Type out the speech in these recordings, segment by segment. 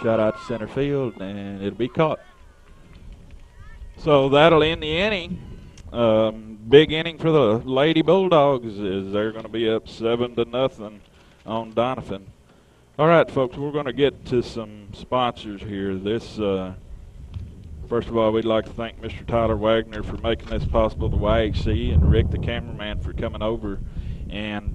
shot out to center field, and it'll be caught. So that'll end the inning. Big inning for the Lady Bulldogs, as they're going to be up 7-0 on Doniphan. All right, folks, we're going to get to some sponsors here. First of all, we'd like to thank Mr. Tyler Wagner for making this possible, the YHC, and Rick, the cameraman, for coming over. And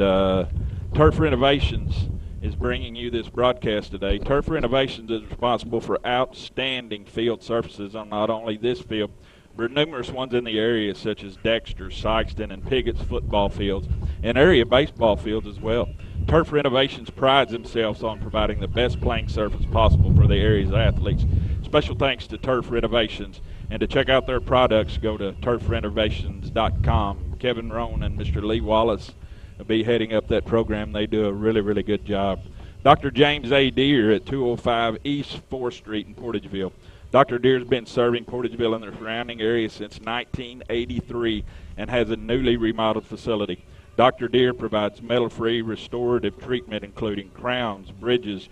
Turf Renovations is bringing you this broadcast today. Turf Renovations is responsible for outstanding field surfaces on not only this field, but numerous ones in the area, such as Dexter, Sykeston, and Pigot's football fields, and area baseball fields as well. Turf Renovations prides themselves on providing the best playing surface possible for the area's athletes. Special thanks to Turf Renovations. And to check out their products, go to turfrenovations.com. Kevin Rone and Mr. Lee Wallace will be heading up that program. They do a really, really good job. Dr. James A. Deere at 205 East 4th Street in Portageville. Dr. Deere's been serving Portageville and the surrounding area since 1983 and has a newly remodeled facility. Dr. Deere provides metal-free restorative treatment, including crowns, bridges,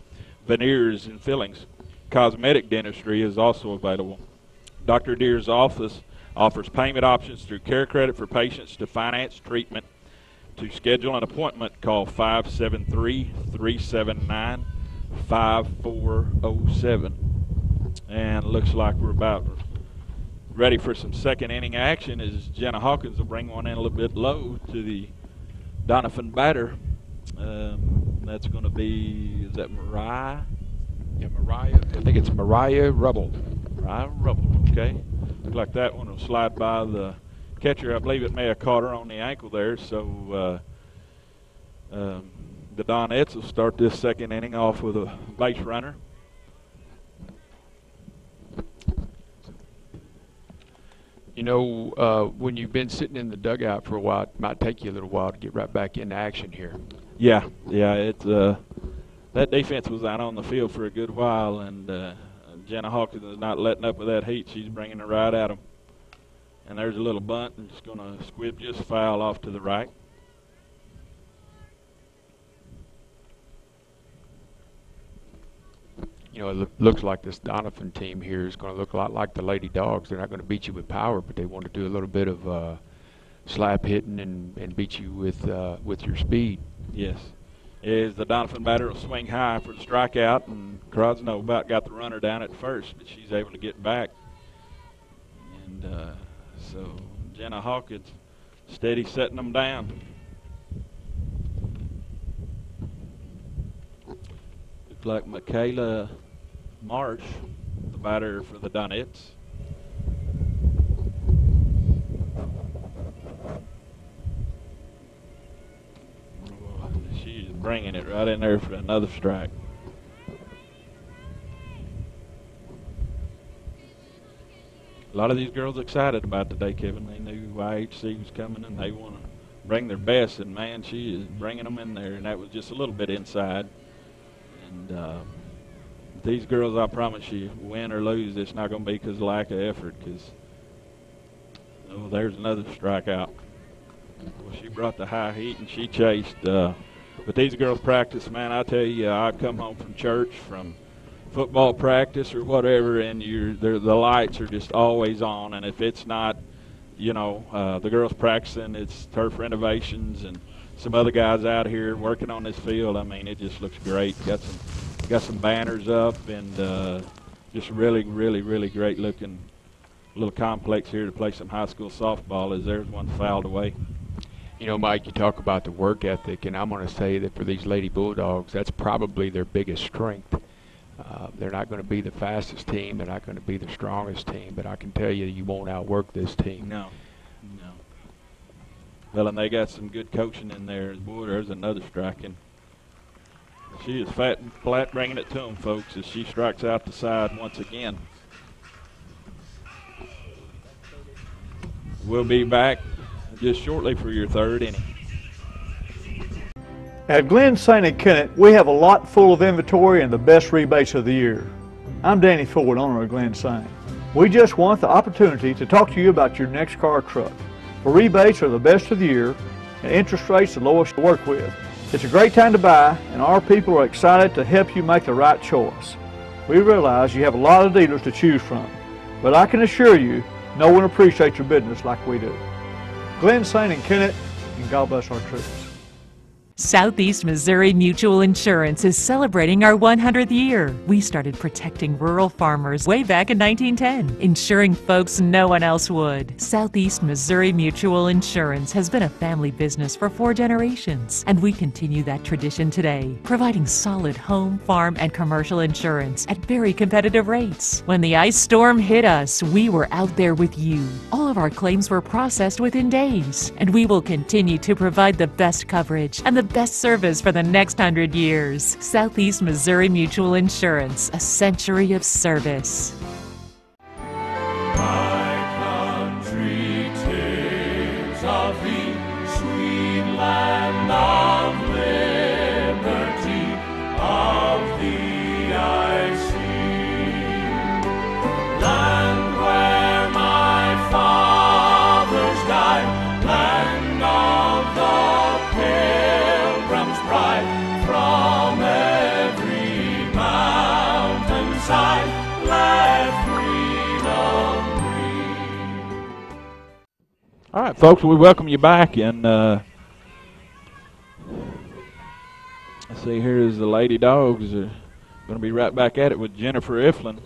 veneers, and fillings. Cosmetic dentistry is also available. Dr. Deere's office offers payment options through Care Credit for patients to finance treatment. To schedule an appointment, call 573-379-5407. And looks like we're about ready for some second inning action, as Jenna Hawkins will bring one in a little bit low to the Doniphan batter. That's going to be, is that Mariah? Yeah, Mariah. I think it's Mariah Rubble. Mariah Rubble, okay. Looks like that one will slide by the catcher. I believe it may have caught her on the ankle there. So the Donettes will start this second inning off with a base runner. You know, when you've been sitting in the dugout for a while, it might take you a little while to get right back into action here. Yeah, it's that defense was out on the field for a good while, and Jenna Hawkins is not letting up with that heat. She's bringing it right at them. And there's a little bunt, and it's going to squib just foul off to the right. You know, it looks like this Doniphan team here is going to look a lot like the Lady Dogs. They're not going to beat you with power, but they want to do a little bit of slap hitting and beat you with your speed. Yes. Is the Doniphan batter will swing high for the strikeout, and Crosno about got the runner down at first, but she's able to get back. And so Jenna Hawkins steady setting them down. Looks like Michaela Marsh, the batter for the Donettes. She's bringing it right in there for another strike. A lot of these girls excited about today, Kevin. They knew YHC was coming and they want to bring their best, and man, she is bringing them in there, and that was just a little bit inside. And these girls, I promise you, win or lose, it's not going to be because of lack of effort, because there's another strikeout. Well, she brought the high heat and she chased. But these girls practice, man, I tell you, I come home from church, from football practice or whatever, and the lights are just always on. And if it's not, the girls practicing, it's Turf Renovations and some other guys out here working on this field. I mean, it just looks great. Got some banners up, and just really, really, really great looking little complex here to play some high school softball, as there's one fouled away. You know, Mike, you talk about the work ethic, and I'm going to say that for these Lady Bulldogs, that's probably their biggest strength. They're not going to be the fastest team. They're not going to be the strongest team, but I can tell you, you won't outwork this team. No. Well, and they got some good coaching in there. Boy, there's another striking. She is fat and flat bringing it to them, folks, as she strikes out the side once again. We'll be back just shortly for your third inning. At Glenn Saint & Kennett, we have a lot full of inventory and the best rebates of the year. I'm Danny Ford, owner of Glenn Saint. We just want the opportunity to talk to you about your next car or truck. The rebates are the best of the year and interest rates the lowest to work with. It's a great time to buy, and our people are excited to help you make the right choice. We realize you have a lot of dealers to choose from, but I can assure you, no one appreciates your business like we do. Glenn Sain and Kennett, and God bless our troops. Southeast Missouri Mutual Insurance is celebrating our 100th year. We started protecting rural farmers way back in 1910, insuring folks no one else would. Southeast Missouri Mutual Insurance has been a family business for 4 generations, and we continue that tradition today, providing solid home, farm, and commercial insurance at very competitive rates. When the ice storm hit us, we were out there with you. All of our claims were processed within days, and we will continue to provide the best coverage and the best service for the next 100 years. Southeast Missouri Mutual Insurance, a century of service. My country takes of thee, sweet land of liberty, of thee I sing. Land where my fathers died, land of the Pilgrim's Pride, from every mountainside, let freedom ring. All right, folks, we welcome you back, and let's see, here's the Lady Dogs. Are going to be right back at it with Jennifer Iflin.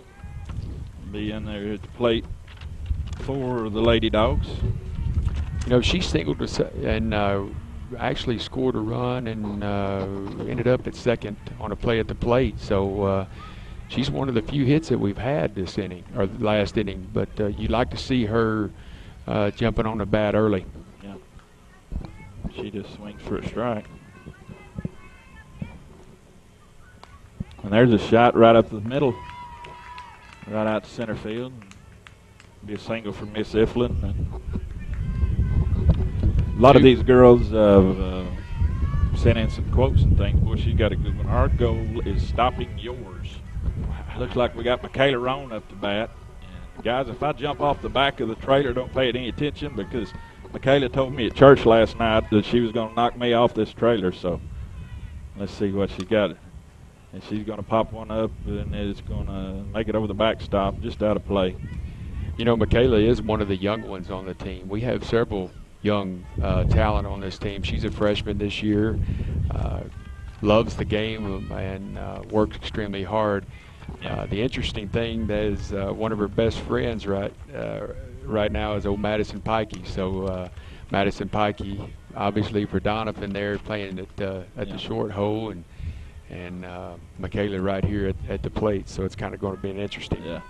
Be in there at the plate for the Lady Dogs. You know, she singled us and actually scored a run and ended up at second on a play at the plate. So she's one of the few hits that we've had this inning, or the last inning. But you'd like to see her jumping on the bat early. Yeah. She just swings for a strike. And there's a shot right up the middle, right out to center field. Be a single for Miss Iflin. And a lot of these girls sent in some quotes and things. Boy, she's got a good one. Our goal is stopping yours. Looks like we got Michaela Rone up to bat. And guys, if I jump off the back of the trailer, don't pay it any attention, because Michaela told me at church last night that she was going to knock me off this trailer. So let's see what she got. And she's going to pop one up, and it's going to make it over the backstop, just out of play. You know, Michaela is one of the young ones on the team. We have several young talent on this team. She's a freshman this year, loves the game, and works extremely hard. The interesting thing is one of her best friends right now is old Madison Pikey. So Madison Pikey, obviously for Doniphan there, playing at the short hole, and Michaela right here at the plate. So it's kind of going to be an interesting. Yeah.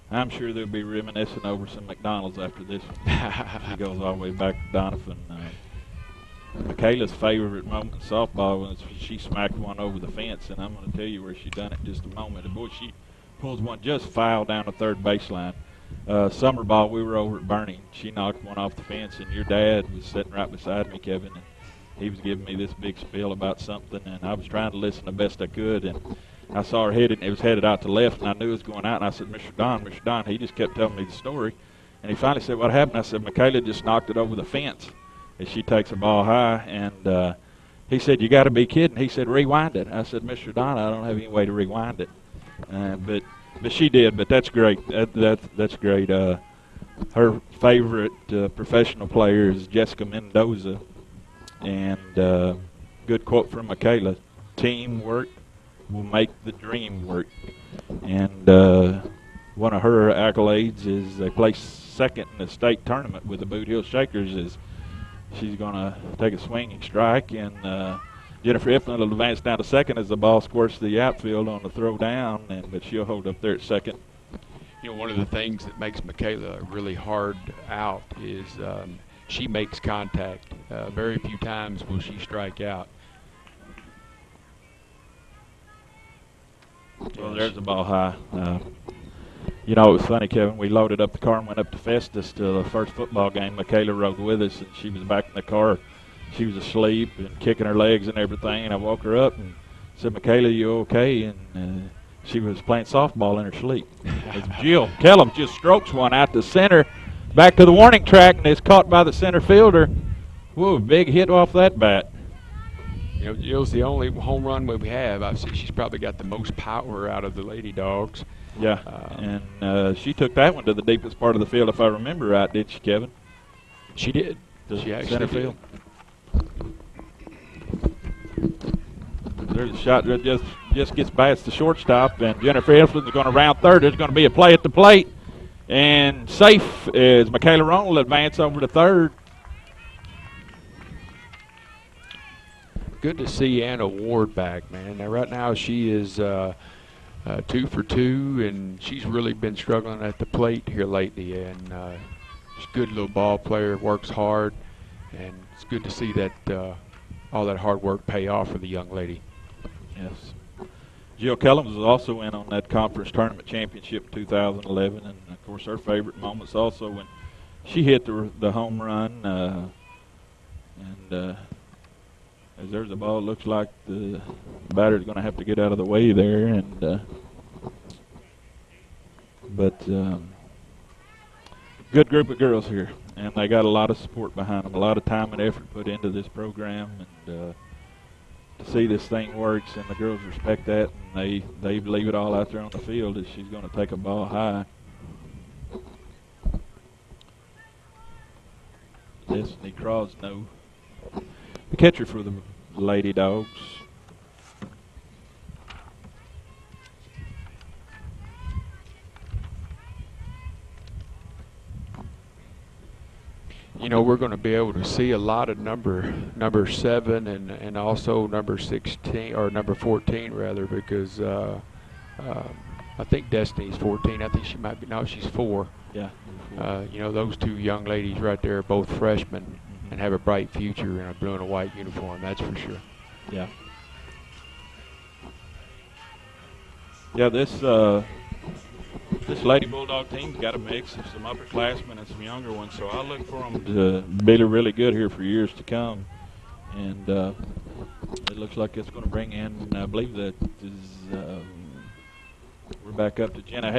I'm sure they'll be reminiscing over some McDonald's after this one. She goes all the way back to Doniphan. Michaela's favorite moment in softball was she smacked one over the fence, and I'm going to tell you where she done it in just a moment. And boy, she pulls one just foul down the third baseline. Summer ball, we were over at Bernie. She knocked one off the fence, and your dad was sitting right beside me, Kevin, and he was giving me this big spiel about something, and I was trying to listen the best I could, and I saw her headed, and it was headed out to left, and I knew it was going out, and I said, Mr. Don, he just kept telling me the story, and he finally said, what happened? I said, Michaela just knocked it over the fence, and she takes the ball high, and he said, you got to be kidding. He said, rewind it. I said, Mr. Don, I don't have any way to rewind it, but she did, but that's great. That's great. Her favorite professional player is Jessica Mendoza, and good quote from Michaela, teamwork will make the dream work. And one of her accolades is they placed second in the state tournament with the Boot Hill Shakers. Is she's going to take a swinging strike, and Jennifer Iflin will advance down to second as the ball squirts the outfield on the throw down, but she'll hold up there at second. You know, one of the things that makes Michaela really hard out is she makes contact. Very few times will she strike out. Well, there's the ball high. You know, it was funny, Kevin. We loaded up the car and went up to Festus to the first football game. Michaela rode with us, and she was back in the car. She was asleep and kicking her legs and everything, and I woke her up and said, Michaela, you okay? And she was playing softball in her sleep. As Jill Kellum just strokes one out to center, back to the warning track, and it's caught by the center fielder. Whoa, big hit off that bat. Jill's the only home run we have. I see she's probably got the most power out of the Lady Dogs. Yeah, and she took that one to the deepest part of the field, if I remember right, did she, Kevin? She did. To She actually center did. field. There's a shot that just gets past the shortstop, and Jennifer Eflin's going to round third. There's going to be a play at the plate, and safe as Michaela Rone will advance over to third. Good to see Anna Ward back, man. Now, right now she is 2 for 2, and she's really been struggling at the plate here lately. And she's a good little ball player, works hard, and it's good to see that all that hard work pay off for the young lady. Yes. Jill Kellums was also in on that conference tournament championship in 2011, and of course her favorite moments also when she hit the home run, and as there's the ball, it looks like the batter's going to have to get out of the way there, and but good group of girls here, and they got a lot of support behind them, a lot of time and effort put into this program, and to see this thing works, and the girls respect that, and they leave it all out there on the field as she's going to take a ball high. Destiny Crosno, the catcher for the Lady Dogs. We're going to be able to see a lot of number 7 and also number 16 or number 14 rather, because I think Destiny's 14. I think she might be. No, she's 4. Yeah. Those two young ladies right there are both freshmen and have a bright future in a blue and a white uniform. That's for sure. Yeah. Yeah, this Lady Bulldog team's got a mix of some upperclassmen and some younger ones, so I look for them to be really good here for years to come. And it looks like it's going to bring in, I believe that is, we're back up to Jenna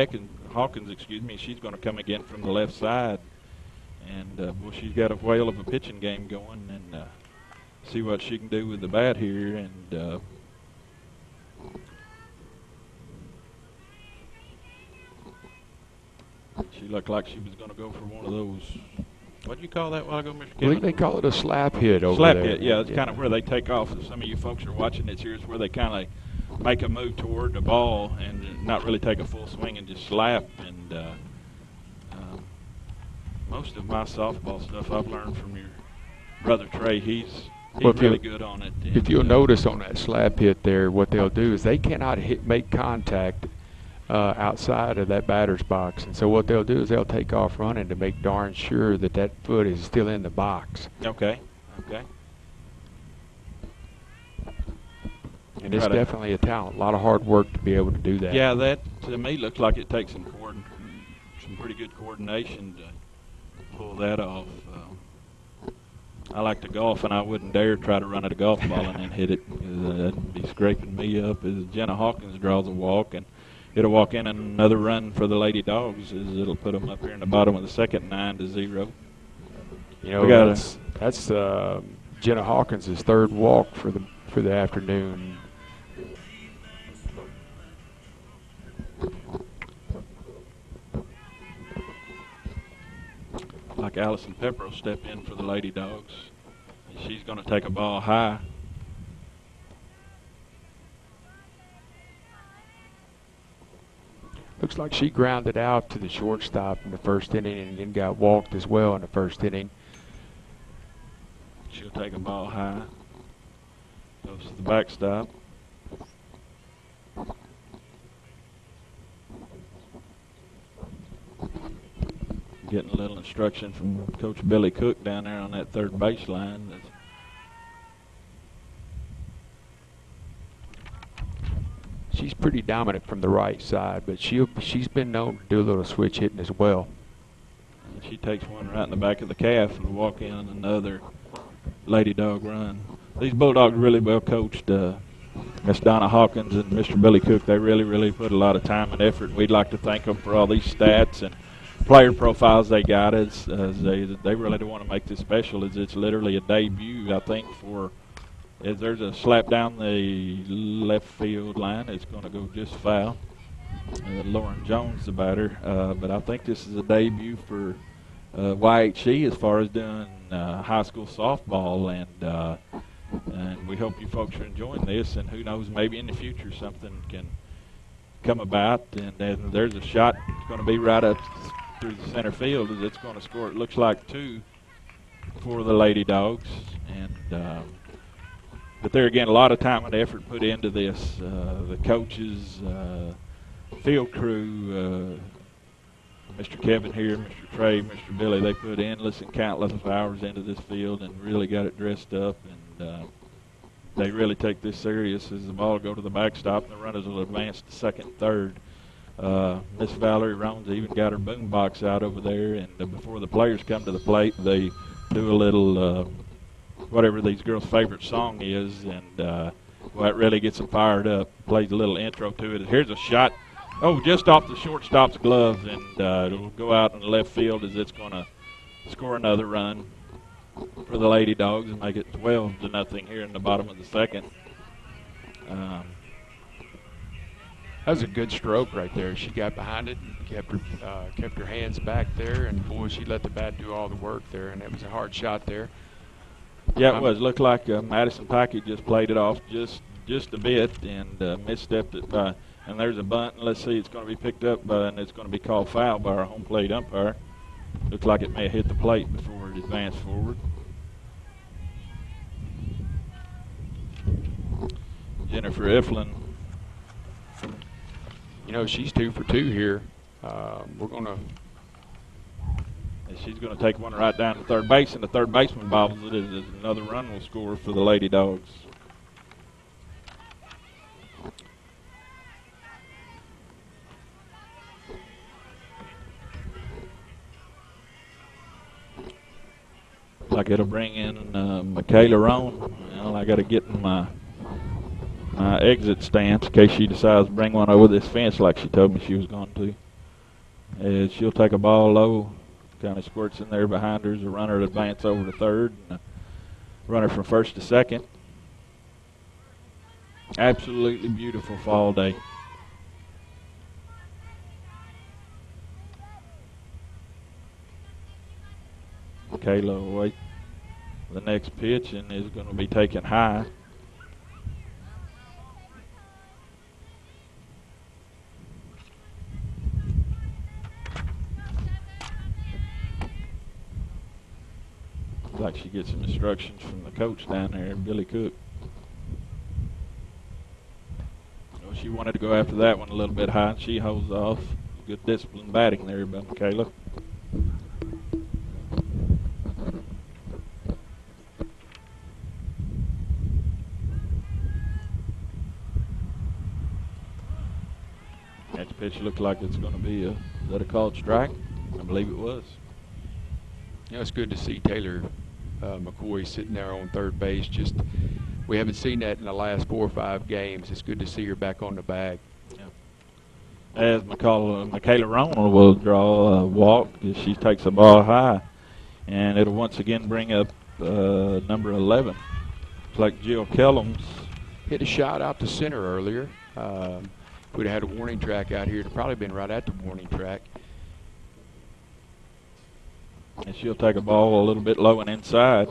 Hawkins, she's going to come again from the left side. And, well, she's got a whale of a pitching game going, and see what she can do with the bat here. And she looked like she was going to go for one of those. What do you call that while ago, Mr. I Kevin? believe they call it a slap hit over Slap there. hit, yeah. It's kind of where they take off. If some of you folks are watching this here, it's where they kind of make a move toward the ball and not really take a full swing and just slap. And most of my softball stuff I've learned from your brother Trey. He's really good on it. And if you'll notice on that slap hit there, what they'll do is they cannot make contact outside of that batter's box, and so what they'll do is they'll take off running to make darn sure that that foot is still in the box. Okay. And it's definitely a talent. A lot of hard work to be able to do that. Yeah, that to me looks like it takes some pretty good coordination to pull that off. I like to golf, and I wouldn't dare try to run at a golf ball and then hit it. That'd be scraping me up. As Jenna Hawkins draws a walk, and it'll walk in another run for the Lady Dogs. As it'll put them up here in the bottom of the second, 9-0. That's Jenna Hawkins' third walk for the afternoon. Like Allison Pepper step in for the Lady Dogs. She's going to take a ball high. Looks like she grounded out to the shortstop in the first inning and then got walked as well in the first inning. She'll take a ball high. Goes to the backstop. Getting a little instruction from Coach Billy Cook down there on that third baseline. She's pretty dominant from the right side, but she's been known to do a little switch hitting as well. And she takes one right in the back of the calf and walk in another Lady Dog run. These Bulldogs really well coached. Miss Donna Hawkins and Mr. Billy Cook, they really put a lot of time and effort. We'd like to thank them for all these stats and player profiles they got. As they really do want to make this special, as it's literally a debut, I think, for As there's a slap down the left field line, it's going to go just foul. Lauren Jones, the batter, but I think this is a debut for YHC as far as doing high school softball, and we hope you folks are enjoying this. And who knows, maybe in the future something can come about. And there's a shot going to be right up through the center field as it's going to score. It looks like 2 for the Lady Dogs, and but there again, a lot of time and effort put into this. The coaches, field crew, Mr. Kevin here, Mr. Trey, Mr. Billy, they put endless and countless of hours into this field and really got it dressed up, and they really take this serious as the ball go to the backstop and the runners will advance to second, third. Miss Valerie Rones even got her boom box out over there, and before the players come to the plate, they do a little whatever these girls' favorite song is, and well, it really gets them fired up. Plays a little intro to it. Here's a shot, just off the shortstop's glove, and it'll go out in the left field as it's going to score another run for the Lady Dogs and make it 12-0 here in the bottom of the second. That was a good stroke right there. She got behind it and kept her hands back there, and boy, she let the bat do all the work there, and it was a hard shot there. Yeah, it was. Looked like Madison Packett just played it off just a bit and misstepped it by. And there's a bunt. And let's see, it's going to be picked up by, and it's going to be called foul by our home plate umpire. Looks like it may have hit the plate before it advanced forward. Jennifer Iflin. You know, she's 2 for 2 here. We're going to. She's going to take one right down to third base, and the third baseman bobbles it as another run will score for the Lady Dogs. Like it'll bring in Michaela Rone. Well, I got to get in my exit stance in case she decides to bring one over this fence like she told me she was going to. As she'll take a ball low. Kind of squirts in there behind her as a runner to advance over to third, and a runner from first to second. Absolutely beautiful fall day. Kayla will wait for the next pitch and is going to be taken high. Like she gets some instructions from the coach down there, Billy Cook. Well, she wanted to go after that one a little bit high, and she holds off. Good disciplined batting there by Michaela. Next pitch looked like it's going to be is that a called strike? I believe it was. You know, it's good to see Taylor McCoy sitting there on third base. We haven't seen that in the last 4 or 5 games. It's good to see her back on the bag. Yeah. As Michaela Rone will draw a walk as she takes the ball high, and it'll once again bring up number 11. Looks like Jill Kellums hit a shot out to center earlier. If we'd have had a warning track out here, it'd probably been right at the warning track. And she'll take a ball a little bit low and inside.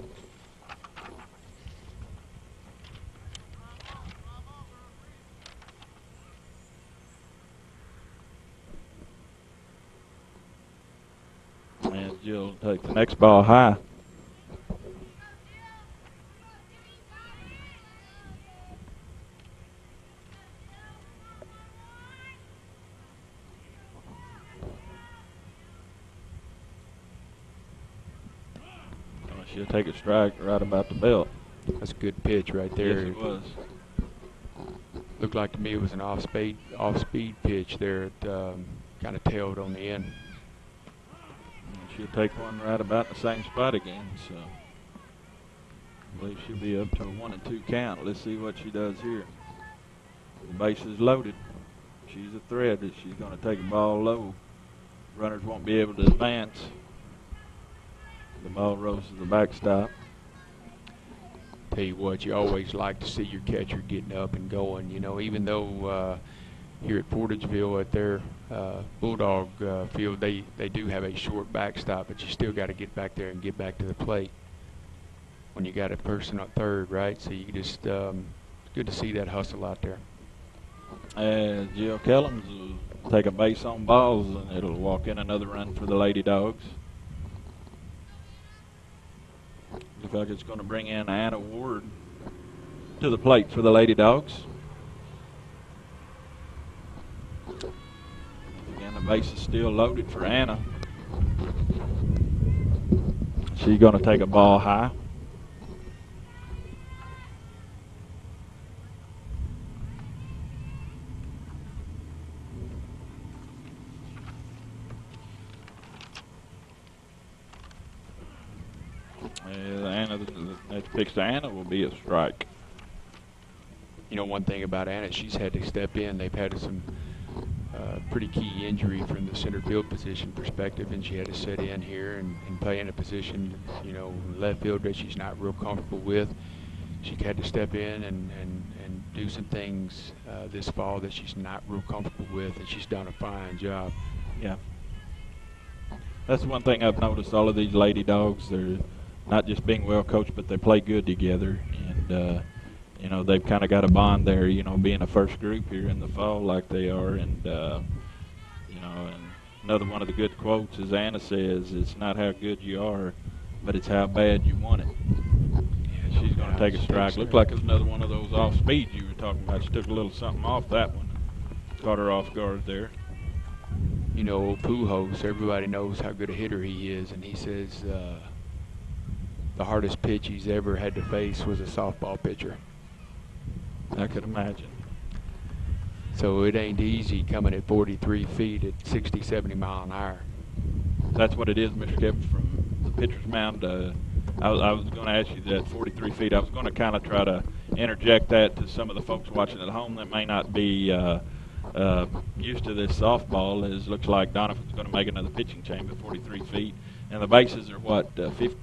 And she'll take the next ball high. She'll take a strike right about the belt. That's a good pitch right there. Yes, it was. Looked like to me it was an off-speed pitch there. It kind of tailed on the end. And she'll take one right about the same spot again. So I believe she'll be up to a 1-2 count. Let's see what she does here. The base is loaded. She's a threat that she's going to take a ball low. Runners won't be able to advance. The ball rolls to the backstop. tell you what, you always like to see your catcher getting up and going. You know, even though here at Portageville at their Bulldog field, they do have a short backstop, but you still got to get back there and get back to the plate when you got a person at third, right? So you just good to see that hustle out there. Jill Kellums will take a base on balls, and it'll walk in another run for the Lady Dogs. Looks like it's going to bring in Anna Ward to the plate for the Lady Dogs. Again, the base is still loaded for Anna. She's going to take a ball high. That pitch to Anna will be a strike. You know, one thing about Anna, she's had to step in. They've had some pretty key injury from the center field position perspective, and she had to sit in here and play in a position, you know, left field that she's not real comfortable with. She had to step in and do some things this fall that she's not real comfortable with, and she's done a fine job. Yeah. That's one thing I've noticed. All of these Lady Dogs, they're not just being well coached, but they play good together. And, you know, they've kind of got a bond there, you know, being a first group here in the fall like they are. And, you know, and another one of the good quotes, as Anna says, it's not how good you are, but it's how bad you want it. Yeah, she's going to take a strike. Looked like it was another one of those off speeds you were talking about. She took a little something off that one. Caught her off guard there. You know, Pujols, everybody knows how good a hitter he is, and he says the hardest pitch he's ever had to face was a softball pitcher. I could imagine. So it ain't easy coming at 43 feet at 60, 70 mile an hour. That's what it is, Mr. Kevin, from the pitcher's mound. I was going to ask you that 43 feet. I was going to kind of try to interject that to some of the folks watching at home that may not be used to this softball. It looks like Doniphan's going to make another pitching change at 43 feet. And the bases are what, 50?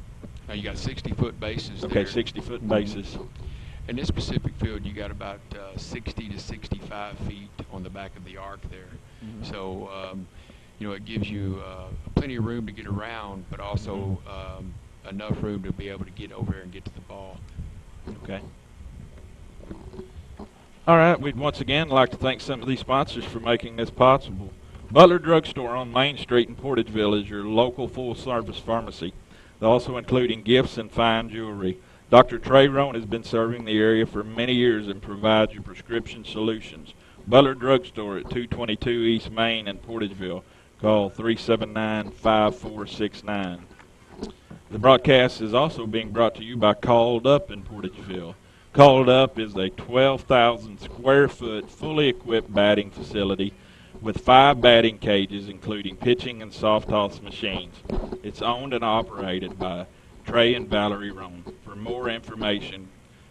Now you got 60-foot bases. Okay, 60-foot bases. In this specific field, you got about 60 to 65 feet on the back of the arc there. Mm-hmm. So, you know, it gives you plenty of room to get around, but also enough room to be able to get over there and get to the ball. Okay. All right, we'd once again like to thank some of these sponsors for making this possible. Butler Drugstore on Main Street in Portageville is your local full-service pharmacy, also including gifts and fine jewelry. Dr. Trey Rone has been serving the area for many years and provides your prescription solutions. Butler Drugstore at 222 East Main in Portageville. Call 379-5469. The broadcast is also being brought to you by Called Up in Portageville. Called Up is a 12,000 square foot fully equipped batting facility with 5 batting cages, including pitching and soft toss machines. It's owned and operated by Trey and Valerie Rone. For more information,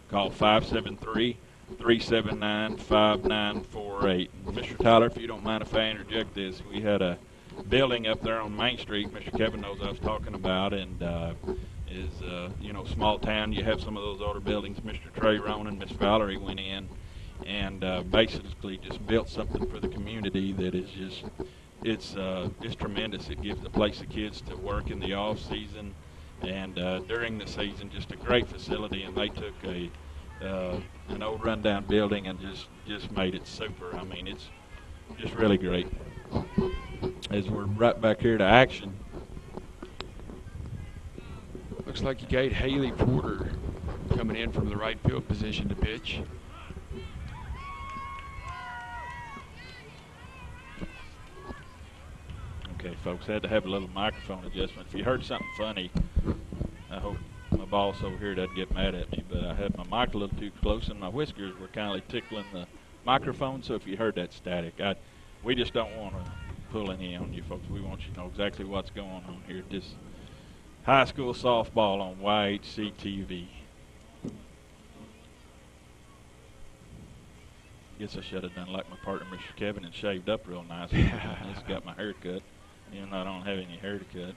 call 573-379-5948. Mr. Tyler, if you don't mind if I interject this, we had a building up there on Main Street, Mr. Kevin knows I was talking about, and you know, small town, you have some of those older buildings. Mr. Trey Rone and Miss Valerie went in and basically just built something for the community that is just, it's tremendous. It gives the place the kids to work in the off season and during the season. Just a great facility, and they took an old rundown building and just made it super. I mean, it's just really great. As we're right back here to action. Looks like you got Haley Porter coming in from the right field position to pitch. Okay, folks, had to have a little microphone adjustment. If you heard something funny, I hope my boss over here doesn't get mad at me, but I had my mic a little too close and my whiskers were kind of tickling the microphone, so if you heard that static, we just don't want to pull any on you folks. We want you to know exactly what's going on here. This high school softball on YHC-TV. Guess I should have done like my partner, Mr. Kevin, and shaved up real nice. I just got my hair cut, even though I don't have any hair to cut.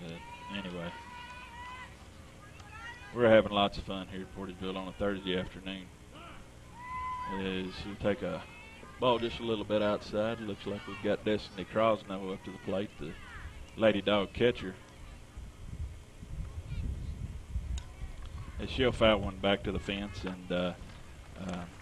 But anyway. We're having lots of fun here at Portageville on a Thursday afternoon. As you take a ball just a little bit outside, looks like we've got Destiny Crosno up to the plate, the Lady Dog catcher. As she'll foul one back to the fence, and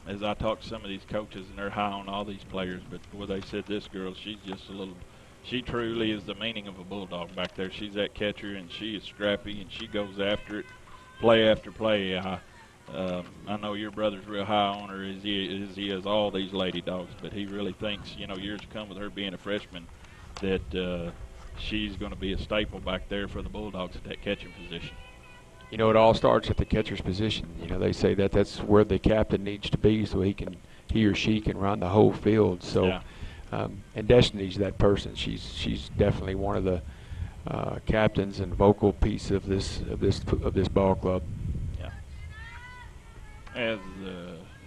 as I talk to some of these coaches, and they're high on all these players, but boy, they said this girl, she's just a little, she truly is the meaning of a bulldog back there. She's that catcher, and she is scrappy, and she goes after it, play after play. I know your brother's real high on her as he is all these Lady Dogs, but he really thinks, you know, years to come with her being a freshman, that she's going to be a staple back there for the Bulldogs at that catching position. You know, it all starts at the catcher's position. You know, they say that that's where the captain needs to be, so he or she can run the whole field. So, yeah. And Destiny's that person. She's definitely one of the captains and vocal piece of this ball club. Yeah. As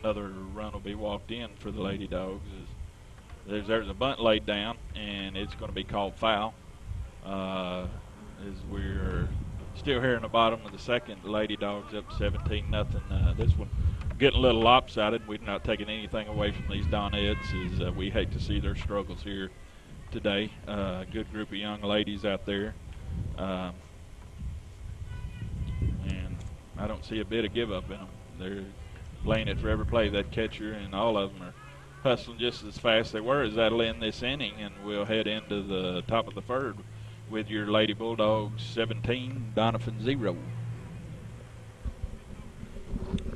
another run will be walked in for the Lady Dogs, there's a bunt laid down, and it's going to be called foul. As we're still here in the bottom of the second, the Lady Dogs up 17-0. This one getting a little lopsided. We're not taking anything away from these Donettes, as we hate to see their struggles here today. Good group of young ladies out there. And I don't see a bit of give up in them. They're playing it for every play. That catcher and all of them are hustling just as fast as they were. As that'll end this inning, and we'll head into the top of the third with your Lady Bulldogs 17, Doniphan 0.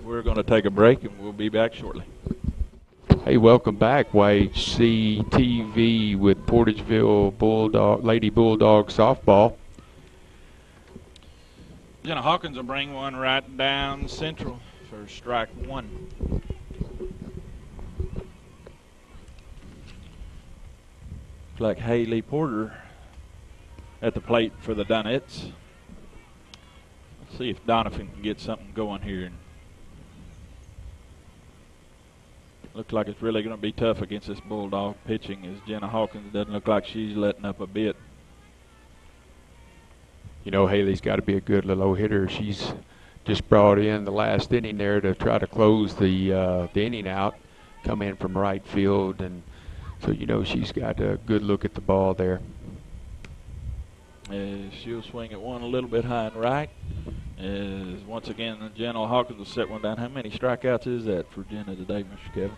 We're going to take a break, and we'll be back shortly. Hey, welcome back, YHC TV with Portageville Lady Bulldog softball. Jenna Hawkins will bring one right down central for strike one. Looks like Haley Porter at the plate for the Donettes. Let's see if Doniphan can get something going here. Looks like it's really going to be tough against this Bulldog pitching, as Jenna Hawkins doesn't look like she's letting up a bit. You know, Haley's got to be a good little hitter. She's just brought in the last inning there to try to close the inning out, come in from right field, and so, you know, she's got a good look at the ball there. She'll swing at one a little bit high and right. Once again, Jenna Hawkins will set one down. How many strikeouts is that for Jenna today, Mr. Kevin?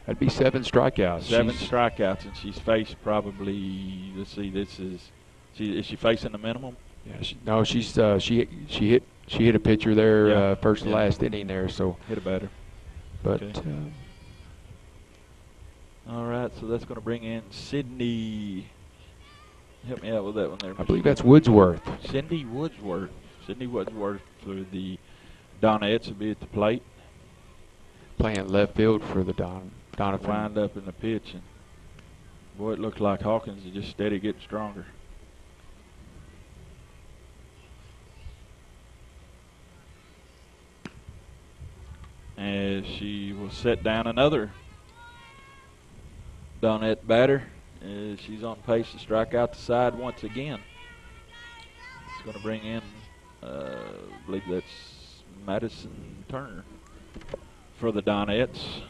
That'd be 7 strikeouts. Seven strikeouts, and she's faced probably, let's see, is she facing the minimum? Yeah, she hit a pitcher there first to last inning there, so hit a batter. But okay. All right, so that's going to bring in Sydney. Help me out with that one there. I believe that's Woodsworth. Cindy Woodsworth. Sydney Woodsworth for the Donettes will be at the plate. Playing left field for the Doniphan. Wind up in the pitch, and boy, it looks like Hawkins is just steady getting stronger. As she will set down another Donette batter. She's on pace to strike out the side once again. It's going to bring in, I believe that's Madison Turner for the Donettes.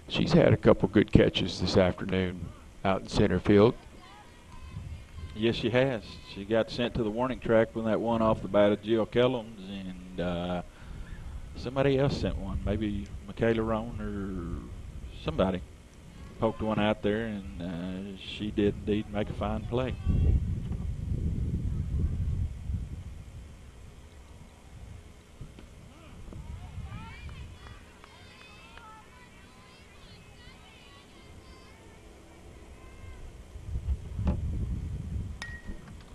She's had a couple good catches this afternoon out in center field. Yes, she has. She got sent to the warning track when that one off the bat of Jill Kellums, and somebody else sent one, maybe Michaela Rone or somebody. Poked one out there, and she did indeed make a fine play.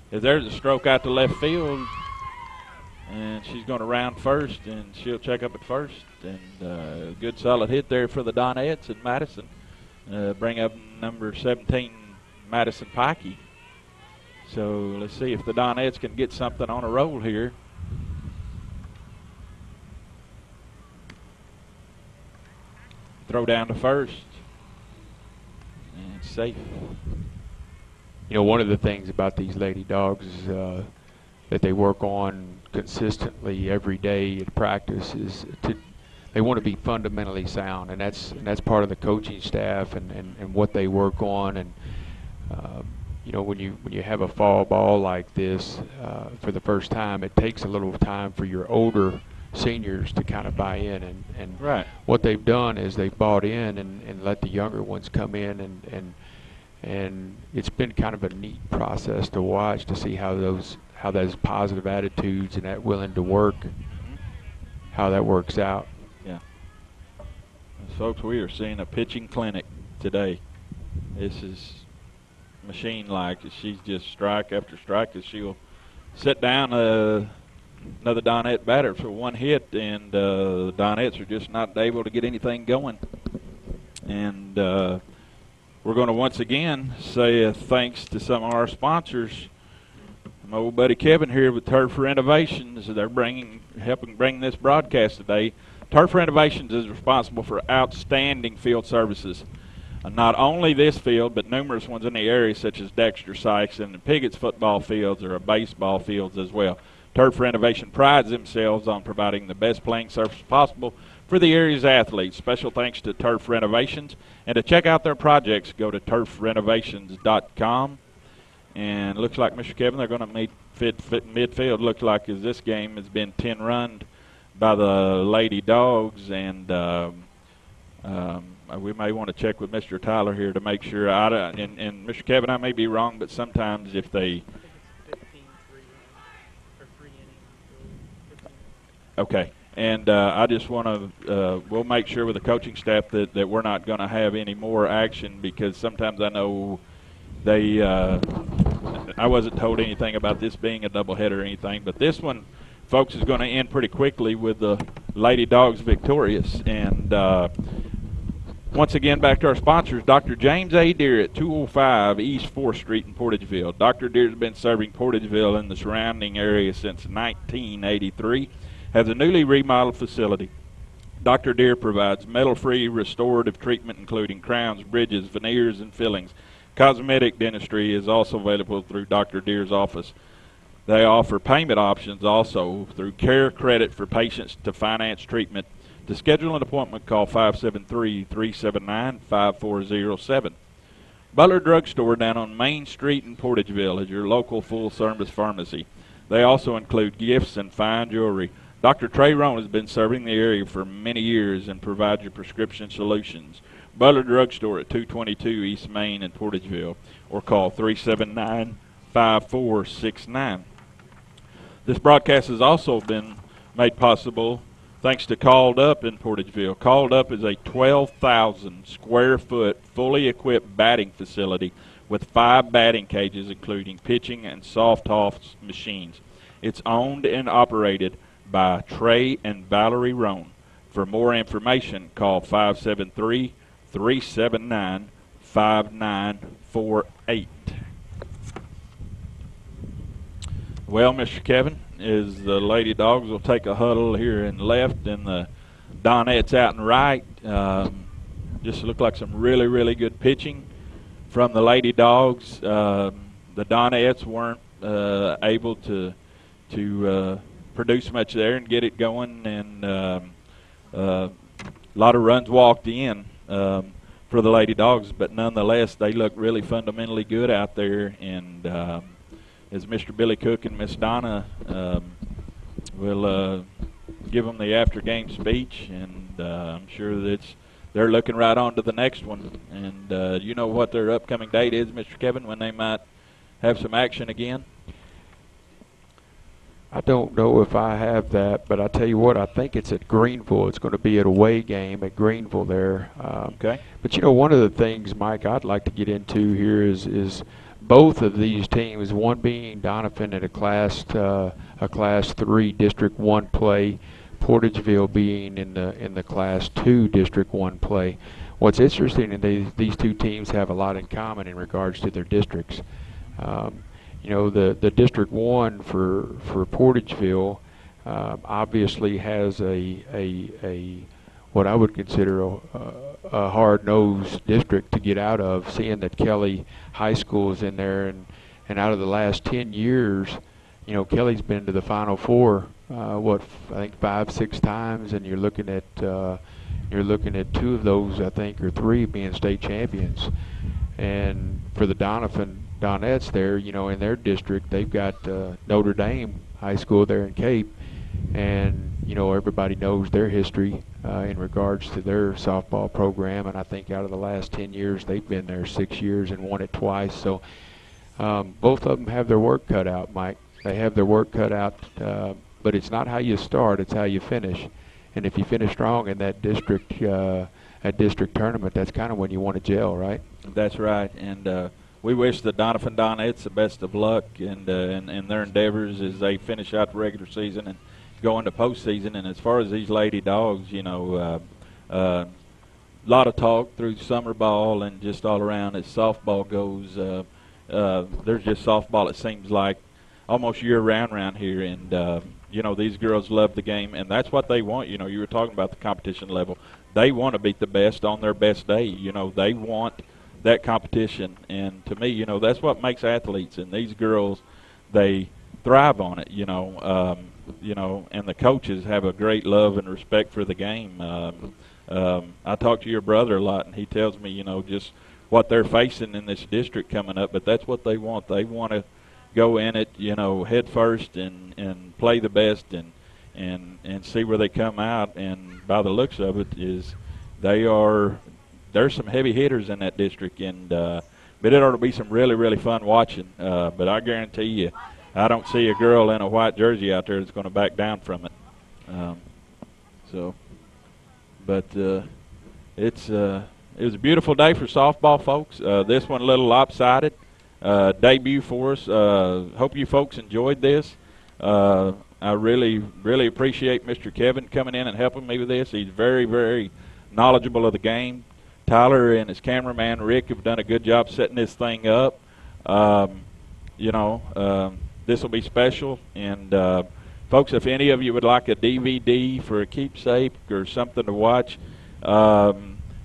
If there's a stroke out to left field, and she's going to round first, and she'll check up at first, and good solid hit there for the Donettes and Madison. Bring up number 17, Madison Pikey. So let's see if the Donettes can get something on a roll here. Throw down to first. And safe. You know, one of the things about these Lady Dogs is that they work on consistently every day at practice is they want to be fundamentally sound, and that's part of the coaching staff and what they work on. And you know, when you have a fall ball like this for the first time, it takes a little time for your older seniors to kind of buy in, and right. What they've done is they've bought in and let the younger ones come in, and it's been kind of a neat process to watch, to see how those positive attitudes and that willing to work, how that works out. Yeah. Folks, we are seeing a pitching clinic today. This is machine-like. She's just strike after strike, as she'll sit down another Donette batter for one hit, and the Donettes are just not able to get anything going. And we're going to once again say thanks to some of our sponsors. My old buddy Kevin here with Turf Renovations. They're helping bring this broadcast today. Turf Renovations is responsible for outstanding field services. Not only this field, but numerous ones in the area, such as Dexter Sykes and the Pigot's football fields or baseball fields as well. Turf Renovation prides themselves on providing the best playing surface possible for the area's athletes. Special thanks to Turf Renovations. And to check out their projects, go to turfrenovations.com. And it looks like, Mr. Kevin, they're going to meet fit midfield. Looks like as this game has been 10-run by the Lady Dogs. And we may want to check with Mr. Tyler here to make sure. And Mr. Kevin, I may be wrong, but sometimes if they – okay. And I just want to we'll make sure with the coaching staff that we're not going to have any more action, because sometimes I know they I wasn't told anything about this being a doubleheader or anything, but this one, folks, is going to end pretty quickly with the Lady Dogs victorious. And once again, back to our sponsors, Dr. James A. Deere at 205 East 4th Street in Portageville. Dr. Deere's been serving Portageville and the surrounding area since 1983. Has a newly remodeled facility. Dr. Deere provides metal-free restorative treatment, including crowns, bridges, veneers, and fillings. Cosmetic dentistry is also available through Dr. Deere's office. They offer payment options also through Care Credit for patients to finance treatment. To schedule an appointment, call 573-379-5407. Butler Drug Store down on Main Street in Portageville is your local full-service pharmacy. They also include gifts and fine jewelry. Dr. Trey Rone has been serving the area for many years and provides your prescription solutions. Butler Drug Store at 222 East Main in Portageville, or call 379-5469. This broadcast has also been made possible thanks to Called Up in Portageville. Called Up is a 12,000 square foot fully equipped batting facility with 5 batting cages, including pitching and soft-toss machines. It's owned and operated by Trey and Valerie Rone. For more information, call 573-379-5948. Well, Mr. Kevin, is the Lady Dogs will take a huddle here in left and the Donettes out and right. Just look like some really, really good pitching from the Lady Dogs. The Donettes weren't able to produce much there and get it going, and a lot of runs walked in for the Lady Dogs, but nonetheless they look really fundamentally good out there. And as Mr. Billy Cook and Miss Donna will give them the after-game speech, and I'm sure that they're looking right on to the next one. And you know what their upcoming date is, Mr. Kevin, when they might have some action again? I don't know if I have that, but I tell you what, I think it's at Greenville. It's going to be an away game at Greenville there. Okay. But you know, one of the things, Mike, I'd like to get into here is both of these teams, one being Doniphan at a Class 3 District 1 play, Portageville being in the Class 2 District 1 play. What's interesting is these two teams have a lot in common in regards to their districts. You know, the District 1 for Portageville obviously has a what I would consider a hard-nosed district to get out of, seeing that Kelly High School is in there, and out of the last 10 years, you know, Kelly's been to the Final Four, I think 5-6 times, and you're looking at 2 of those, I think, or 3 being state champions. And for the Donettes there, you know, in their district, they've got Notre Dame High School there in Cape, and you know, everybody knows their history in regards to their softball program, and I think out of the last 10 years, they've been there 6 years and won it twice. So both of them have their work cut out, Mike. They have their work cut out, but it's not how you start, it's how you finish. And if you finish strong in that district tournament, that's kind of when you want to gel, right? That's right, and we wish the Doniphan Donettes the best of luck in their endeavors as they finish out the regular season and go into postseason. And as far as these Lady Dogs, you know, a lot of talk through summer ball and just all around as softball goes. There's just softball, it seems like, almost year-round around here, and you know, these girls love the game, and that's what they want. You know, you were talking about the competition level. They want to beat the best on their best day. You know, they want that competition, and to me, you know, that's what makes athletes. And these girls, they thrive on it. You know, and the coaches have a great love and respect for the game. I talk to your brother a lot, and he tells me, you know, just what they're facing in this district coming up. But that's what they want. They want to go in it, you know, head first and play the best and see where they come out. And by the looks of it, is there's some heavy hitters in that district, and but it ought to be some really fun watching. But I guarantee you, I don't see a girl in a white jersey out there that's going to back down from it. It was a beautiful day for softball, folks. This one a little lopsided. Debut for us. Hope you folks enjoyed this. I really appreciate Mr. Kevin coming in and helping me with this. He's very knowledgeable of the game. Tyler and his cameraman Rick have done a good job setting this thing up. You know, this will be special. And folks, if any of you would like a DVD for a keepsake or something to watch,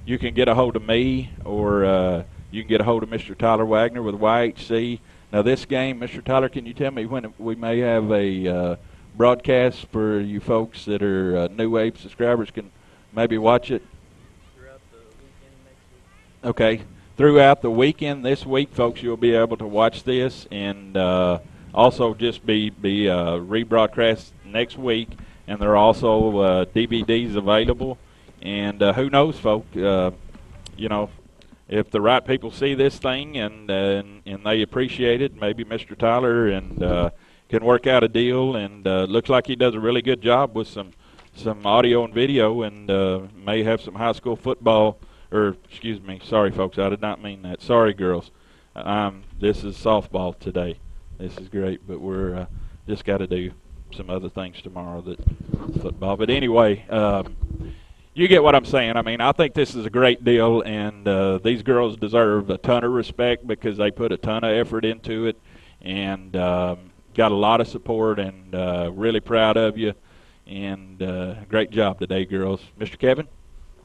you can get a hold of me, or you can get a hold of Mr. Tyler Wagner with YHC. Now, this game, Mr. Tyler, can you tell me when we may have a broadcast for you folks that are New Wave subscribers can maybe watch it? Throughout the weekend next week. Okay. Throughout the weekend this week, folks, you'll be able to watch this, and also just be rebroadcast next week. And there are also DVDs available. And who knows, folks, you know, if the right people see this thing and they appreciate it, maybe Mr. Tyler and can work out a deal. And looks like he does a really good job with some audio and video, and may have some high school football. Or excuse me, sorry folks, I did not mean that. Sorry girls, this is softball today. This is great, but we're just got to do some other things tomorrow that football. But anyway. You get what I'm saying. I mean, I think this is a great deal, and these girls deserve a ton of respect because they put a ton of effort into it, and got a lot of support, and really proud of you, and great job today, girls. Mr. Kevin,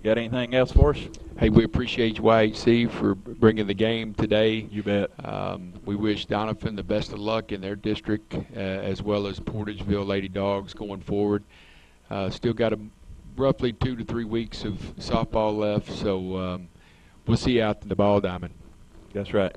got anything else for us? Hey, we appreciate YHC for bringing the game today. You bet. We wish Doniphan the best of luck in their district, as well as Portageville Lady Dogs going forward. Still got roughly 2 to 3 weeks of softball left, so we'll see you out in the ball diamond. That's right.